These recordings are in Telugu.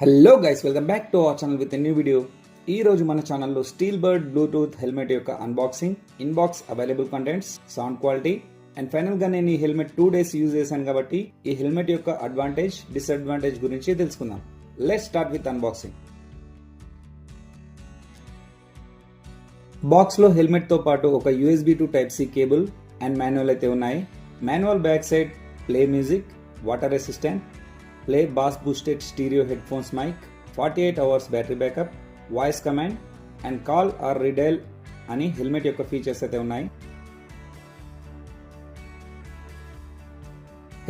Hello guys, welcome back to our channel with a new video. ఈ రోజు మన ఛానల్లో స్టీల్ బర్డ్ బ్లూటూత్ హెల్మెట్ యొక్క unboxing, inbox available contents, sound quality and final గా నేను ఈ హెల్మెట్ 2 days యూజ్ చేశాను కాబట్టి ఈ హెల్మెట్ యొక్క అడ్వాంటేజ్, డిసడ్వాంటేజ్ గురించి తెలుసుకుందాం. Let's start with unboxing. Box లో హెల్మెట్ తో పాటు ఒక USB to Type-C cable and manual అయితే ఉన్నాయి. Manual back side play music, water resistant, play bass boosted stereo headphones mic, 48 hours battery backup, voice command and call or redial అని హెల్మెట్ యొక్క ఫీచర్స్ అయితే ఉన్నాయి.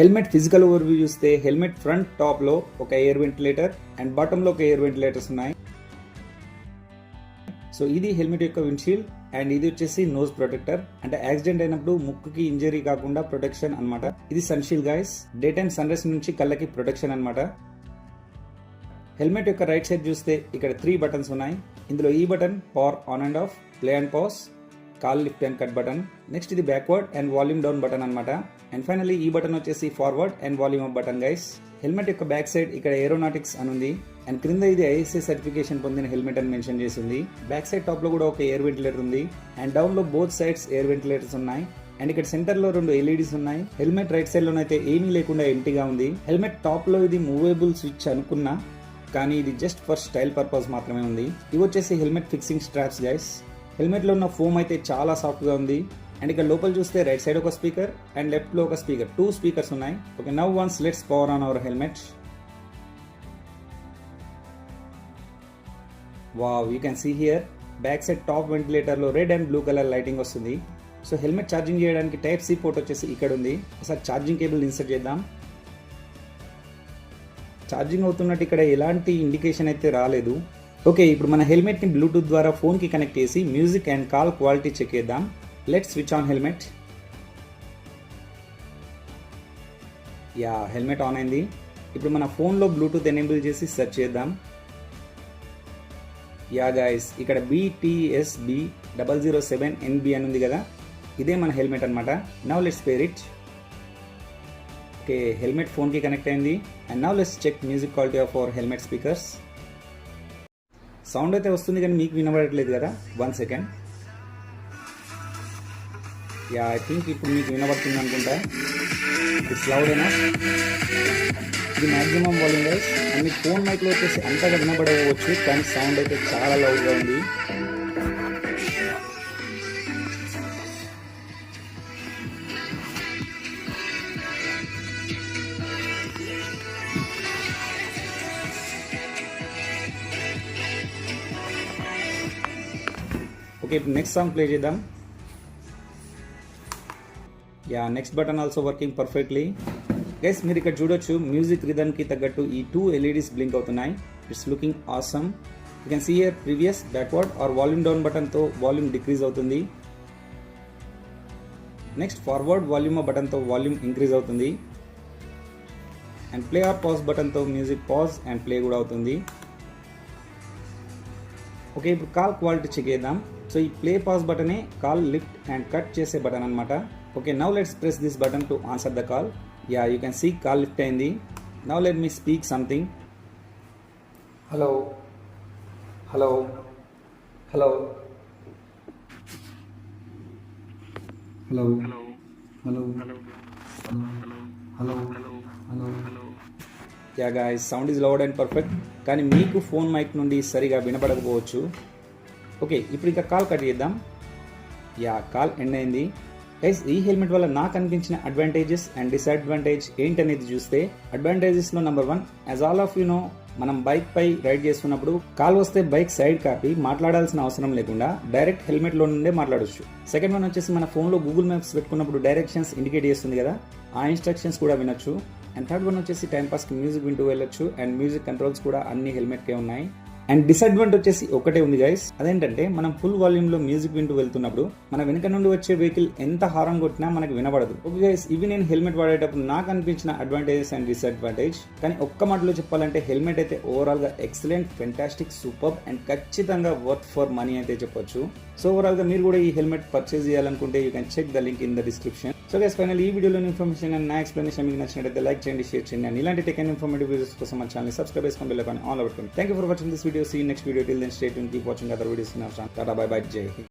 హెల్మెట్ ఫిజికల్ ఓవర్వ్యూ చూస్తే హెల్మెట్ ఫ్రంట్ టాప్ లో ఒక ఎయిర్ వెంటిలేటర్ అండ్ బాటమ్ లో ఒక ఎయిర్ వెంటిలేటర్స్ ఉన్నాయి. సో ఇది హెల్మెట్ యొక్క విండ్షీల్డ్ అండ్ ఇది వచ్చేసి నోజ్ ప్రొటెక్టర్, అంటే యాక్సిడెంట్ అయినప్పుడు ముక్కుకి ఇంజరీ కాకుండా ప్రొటెక్షన్ అన్నమాట. ఇది sunshield guys, day time sunrise నుంచి కళ్ళకి ప్రొటెక్షన్ అన్నమాట. హెల్మెట్ యొక్క రైట్ సైడ్ చూస్తే ఇక్కడ 3 buttons ఉన్నాయి. ఇందులో ఈ button power on and off, play and pause, call lift and cut button. Next ఇది backward and volume down button అన్నమాట. అండ్ ఫైనల్లీ ఈ బటన్ వచ్చేసి forward and volume up button guys. Helmet యొక్క బ్యాక్ సైడ్ ఇక్కడ ఏరోనాటిక్స్ అని ఉంది అండ్ క్రింద ఇది ISA సర్టిఫికేషన్ పొందిన హెల్మెట్ అని మెన్షన్ చేసింది. బ్యాక్ సైడ్ టాప్ లో కూడా ఒక ఎయిర్ వెంటిలేటర్ ఉంది అండ్ డౌన్ లో బోత్ సైడ్స్ ఎయిర్ వెంటిలేటర్స్ ఉన్నాయి. అండ్ ఇక్కడ సెంటర్ లో 2 LEDs ఉన్నాయి. హెల్మెట్ రైట్ సైడ్ లోనైతే ఏమీ లేకుండా ఎంటీగా ఉంది. హెల్మెట్ టాప్ లో ఇది మూవేబుల్ స్విచ్ అనుకున్నా, కానీ ఇది జస్ట్ ఫర్ స్టైల్ పర్పస్ మాత్రమే ఉంది. ఇవి వచ్చేసి helmet fixing straps guys. Helmet లో ఉన్న ఫోమ్ అయితే చాలా సాఫ్ట్ గా ఉంది. అండ్ ఇక్కడ లోపల చూస్తే రైట్ సైడ్ ఒక స్పీకర్ అండ్ లెఫ్ట్ లో ఒక స్పీకర్, 2 speakers ఉన్నాయి. Okay, now once let's power on our helmet. Wow, you can see here back side top ventilator లో red and blue colour lighting వస్తుంది. సో హెల్మెట్ ఛార్జింగ్ చేయడానికి Type-C పోర్ట్ వచ్చేసి ఇక్కడ ఉంది. ఒకసారి ఛార్జింగ్ కేబుల్ ఇన్సర్ట్ చేద్దాం. ఛార్జింగ్ అవుతున్నట్టు ఇక్కడ ఎలాంటి ఇండికేషన్ అయితే రాలేదు. ఓకే, ఇప్పుడు మన హెల్మెట్ ని బ్లూటూత్ ద్వారా ఫోన్ కి కనెక్ట్ చేసి music and call quality check చేద్దాం. Let's switch on helmet. Yeah, helmet on అయింది. ఇప్పుడు మన ఫోన్ లో బ్లూటూత్ ఎనేబుల్ చేసి సెర్చ్ చేద్దాం. యా గైస్, ఇక్కడ BTSB 007NB అని ఉంది కదా, ఇదే మన హెల్మెట్ అనమాట. Now let's pair it. Okay, helmet phone కి కనెక్ట్ అయింది. And now let's check music quality of our helmet speakers. Sound అయితే వస్తుంది కానీ మీకు వినబడట్లేదు కదా. 1 second. యా, ఐ థింక్ ఇప్పుడు మీకు వినబడుతుంది అనుకుంటా. ఇట్స్ లౌడ్ అయినా, ఇది maximum volume guys. And me phone మైక్లో వచ్చేసి అంతగా వినబడవచ్చు, కానీ సౌండ్ అయితే చాలా లౌడ్గా ఉంది. ఓకే, ఇప్పుడు నెక్స్ట్ సాంగ్ ప్లే చేద్దాం. Yeah, next button also working perfectly. Guys, మీరు ఇక్కడ చూడొచ్చు మ్యూజిక్ రిథమ్ కి తగ్గట్టు ఈ 2 LEDs బ్లింక్ అవుతున్నాయి. It's looking awesome. You can see here previous, backward or volume down button తో వాల్యూమ్ డిక్రీజ్ అవుతుంది. Next forward volume up button తో వాల్యూమ్ ఇంక్రీజ్ అవుతుంది. And play or pause button తో మ్యూజిక్ పాజ్ అండ్ ప్లే కూడా అవుతుంది. ఓకే, ఇప్పుడు కాల్ క్వాలిటీ చెక్ చేద్దాం. సో ఈ ప్లే పాజ్ బటనే కాల్ లిఫ్ట్ అండ్ కట్ చేసే బటన్ అనమాట. Okay, now let's press this button to answer the call. Yeah, you can see call lift అయింది. Now let me speak something. Hello hello hello hello hello hello hello. Yeah guys, sound is loud and perfect, కానీ మీకు ఫోన్ మైక్ నుండి సరిగా వినపడకపోవచ్చు. ఓకే, ఇప్పుడు ఇంకా కాల్ కట్ చేద్దాం. యా, కాల్ ఎండ్ అయింది. గైస్, ఈ హెల్మెట్ వల్ల నాకు అనిపించిన అడ్వాంటేజెస్ అండ్ డిసడ్వాంటేజ్ ఏంటనేది చూస్తే, అడ్వాంటేజెస్ లో number 1, as all of you know, మనం బైక్ పై రైడ్ చేస్తున్నప్పుడు కాల్ వస్తే బైక్ సైడ్ కాపి మాట్లాడాల్సిన అవసరం లేకుండా డైరెక్ట్ హెల్మెట్ లో నుండే మాట్లాడొచ్చు. సెకండ్ వన్ వచ్చేసి మన ఫోన్ లో గూగుల్ మ్యాప్స్ పెట్టుకున్నప్పుడు డైరెక్షన్స్ ఇండికేట్ చేస్తుంది కదా, ఆ ఇన్స్ట్రక్షన్స్ కూడా వినొచ్చు. అండ్ థర్డ్ వన్ వచ్చేసి టైం పాస్ కి మ్యూజిక్ వింటూ వెళ్ళొచ్చు. అండ్ మ్యూజిక్ కంట్రోల్స్ కూడా అన్ని హెల్మెట్ కే ఉన్నాయి. అండ్ డిసడ్వాంటేజ్ వచ్చేసి ఒకటే ఉంది గైస్, అదేంటంటే మనం ఫుల్ వాల్యూమ్ లో మ్యూజిక్ వింటూ వెళ్తున్నప్పుడు మన వెనక నుండి వచ్చే వెహికల్ ఎంత హారన్ కొట్టినా మనకు వినబడదు. ఓకే గైస్, ఇవి నేను హెల్మెట్ వాడేటప్పుడు నాకు అనిపించిన అడ్వాంటేజెస్ అండ్ డిసడ్వాంటేజ్. కానీ ఒక్క మాటలో చెప్పాలంటే హెల్మెట్ అయితే ఓవరాల్ గా ఎక్సలెంట్, ఫెంటాస్టిక్, సూపర్ అండ్ ఖచ్చితంగా వర్త్ ఫర్ మనీ అయితే చెప్పొచ్చు. సో ఓవరాల్ గా మీరు కూడా ఈ హెల్మెట్ పర్చేస్ చేయాలనుకుంటే you can check the link in the description. So guys, final ఈ వీడియోలోని ఇన్ఫర్మేషన్ అండ్ నా ఎక్స్ప్లెనేషన్ మీకు నచ్చినట్లయితే లైక్ చేయండి, షేర్ చేయండి. అండ్ ఇలాంటి టెక్ అండ్ ఇన్ఫర్మేటివ్ వీడియోస్ కోసం మన ఛానల్ సబ్స్క్రైబ్ చేసుకొని బెల్ ఐకాన్ ఆన్ లో పెట్టుకోండి. Thank you for watching this video. See you next video. Till then stay tuned, keep watching other videos in our channel. Tata, bye bye, Jai Hind.